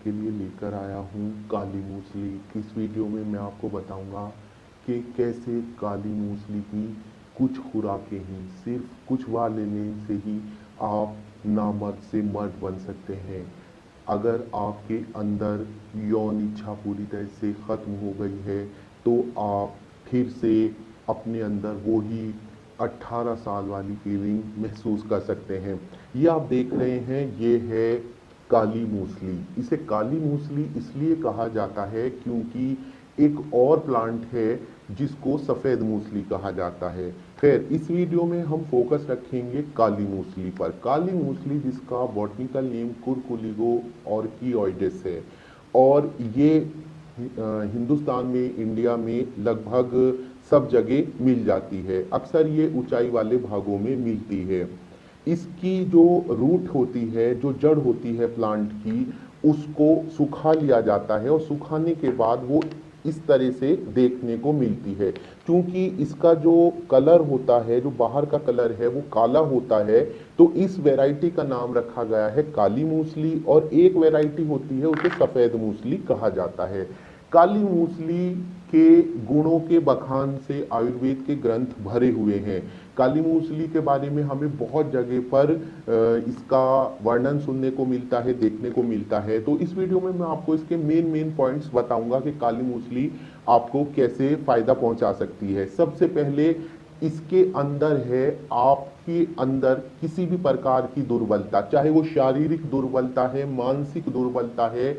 आपके लिए लेकर आया हूँ काली मूसली। इस वीडियो में मैं आपको बताऊंगा कि कैसे काली मूसली की कुछ खुराकें ही, सिर्फ कुछ बार लेने से ही आप नामर्द से मर्द बन सकते हैं। अगर आपके अंदर यौन इच्छा पूरी तरह से ख़त्म हो गई है तो आप फिर से अपने अंदर वो ही 18 साल वाली फीलिंग महसूस कर सकते हैं। ये आप देख रहे हैं, ये है काली मूसली। इसे काली मूसली इसलिए कहा जाता है क्योंकि एक और प्लांट है जिसको सफ़ेद मूसली कहा जाता है। खैर, इस वीडियो में हम फोकस रखेंगे काली मूसली पर। काली मूसली जिसका बॉटनिकल नेम कुरकुलिगो ऑर्कियोइडिस है, और ये हिंदुस्तान में, इंडिया में लगभग सब जगह मिल जाती है। अक्सर ये ऊंचाई वाले भागों में मिलती है। इसकी जो रूट होती है, जो जड़ होती है प्लांट की, उसको सुखा लिया जाता है और सुखाने के बाद वो इस तरह से देखने को मिलती है। क्योंकि इसका जो कलर होता है, जो बाहर का कलर है, वो काला होता है, तो इस वैरायटी का नाम रखा गया है काली मूसली। और एक वैरायटी होती है, उसे सफ़ेद मूसली कहा जाता है। काली मूसली के गुणों के बखान से आयुर्वेद के ग्रंथ भरे हुए हैं। काली मूसली के बारे में हमें बहुत जगह पर इसका वर्णन सुनने को मिलता है, देखने को मिलता है। तो इस वीडियो में मैं आपको इसके मेन पॉइंट्स बताऊंगा कि काली मूसली आपको कैसे फायदा पहुंचा सकती है। सबसे पहले, इसके अंदर है, आपके अंदर किसी भी प्रकार की दुर्बलता, चाहे वो शारीरिक दुर्बलता है, मानसिक दुर्बलता है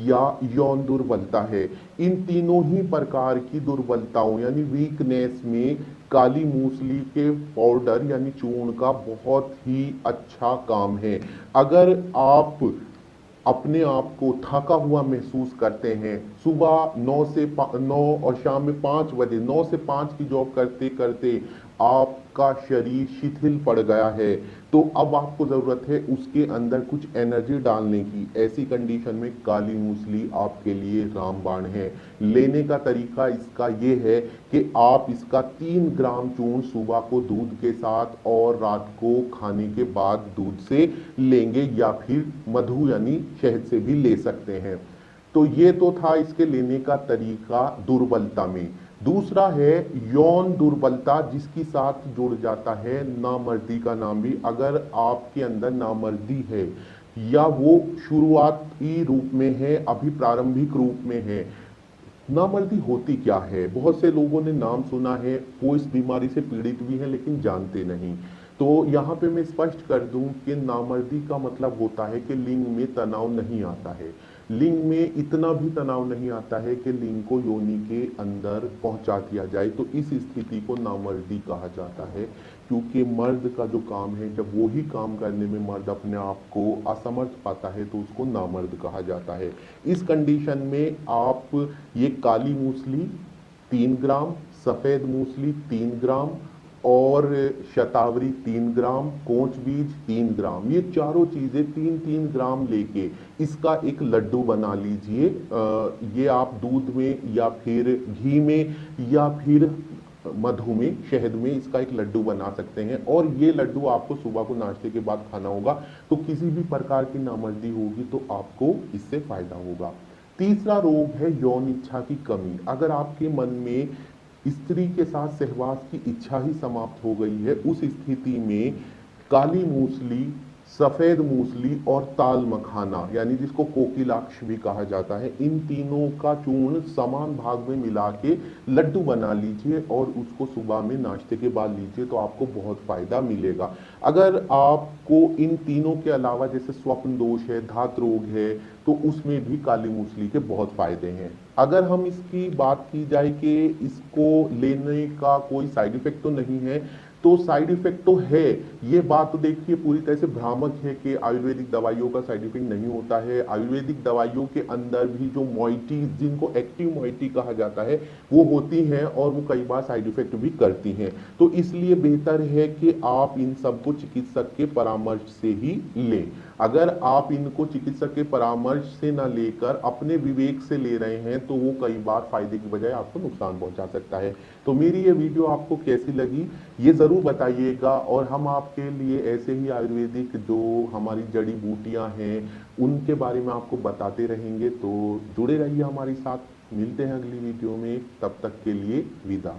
या यौन दुर्बलता है, इन तीनों ही प्रकार की दुर्बलताओं यानी वीकनेस में काली मूसली के पाउडर यानी चूर्ण का बहुत ही अच्छा काम है। अगर आप अपने आप को थका हुआ महसूस करते हैं, सुबह 9 और शाम में 5 बजे, 9 से 5 की जॉब करते करते आपका शरीर शिथिल पड़ गया है, तो अब आपको ज़रूरत है उसके अंदर कुछ एनर्जी डालने की। ऐसी कंडीशन में काली मूसली आपके लिए रामबाण है। लेने का तरीका इसका ये है कि आप इसका 3 ग्राम चूर्ण सुबह को दूध के साथ और रात को खाने के बाद दूध से लेंगे, या फिर मधु यानी शहद से भी ले सकते हैं। तो ये तो था इसके लेने का तरीका दुर्बलता में। दूसरा है यौन दुर्बलता, जिसके साथ जुड़ जाता है नामर्दी का नाम भी। अगर आपके अंदर नामर्दी है या वो शुरुआती रूप में है, अभी प्रारंभिक रूप में है। नामर्दी होती क्या है? बहुत से लोगों ने नाम सुना है, वो इस बीमारी से पीड़ित भी हैं लेकिन जानते नहीं। तो यहाँ पे मैं स्पष्ट कर दूं कि नामर्दी का मतलब होता है कि लिंग में तनाव नहीं आता है। लिंग में इतना भी तनाव नहीं आता है कि लिंग को योनि के अंदर पहुंचा दिया जाए, तो इस स्थिति को नामर्दी कहा जाता है। क्योंकि मर्द का जो काम है, जब वो ही काम करने में मर्द अपने आप को असमर्थ पाता है, तो उसको नामर्द कहा जाता है। इस कंडीशन में आप ये काली मूसली 3 ग्राम, सफ़ेद मूसली 3 ग्राम और शतावरी 3 ग्राम, कोंच बीज 3 ग्राम, ये चारों चीज़ें 3-3 ग्राम लेके इसका एक लड्डू बना लीजिए। ये आप दूध में या फिर घी में या फिर मधु में, शहद में इसका एक लड्डू बना सकते हैं। और ये लड्डू आपको सुबह को नाश्ते के बाद खाना होगा। तो किसी भी प्रकार की नामर्दी होगी तो आपको इससे फायदा होगा। तीसरा रोग है यौन इच्छा की कमी। अगर आपके मन में स्त्री के साथ सहवास की इच्छा ही समाप्त हो गई है, उस स्थिति में काली मूसली, सफ़ेद मूसली और ताल मखाना यानी जिसको कोकिलाक्ष भी कहा जाता है, इन तीनों का चूर्ण समान भाग में मिला के लड्डू बना लीजिए और उसको सुबह में नाश्ते के बाद लीजिए, तो आपको बहुत फायदा मिलेगा। अगर आपको इन तीनों के अलावा जैसे स्वप्न दोष है, धात रोग है, तो उसमें भी काली मूसली के बहुत फायदे हैं। अगर हम इसकी बात की जाए कि इसको लेने का कोई साइड इफेक्ट तो नहीं है, तो साइड इफेक्ट तो है। ये बात तो देखिए पूरी तरह से भ्रामक है कि आयुर्वेदिक दवाइयों का साइड इफेक्ट नहीं होता है। आयुर्वेदिक दवाइयों के अंदर भी जो मॉइटी, जिनको एक्टिव मॉइटी कहा जाता है, वो होती हैं और वो कई बार साइड इफेक्ट भी करती हैं। तो इसलिए बेहतर है कि आप इन सबको चिकित्सक के परामर्श से ही लें। अगर आप इनको चिकित्सक के परामर्श से ना लेकर अपने विवेक से ले रहे हैं, तो वो कई बार फायदे की बजाय आपको नुकसान पहुंचा सकता है। तो मेरी ये वीडियो आपको कैसी लगी, ये जरूर ज़रूर बताइएगा। और हम आपके लिए ऐसे ही आयुर्वेदिक जो हमारी जड़ी बूटियां हैं उनके बारे में आपको बताते रहेंगे। तो जुड़े रहिए हमारे साथ, मिलते हैं अगली वीडियो में, तब तक के लिए विदा।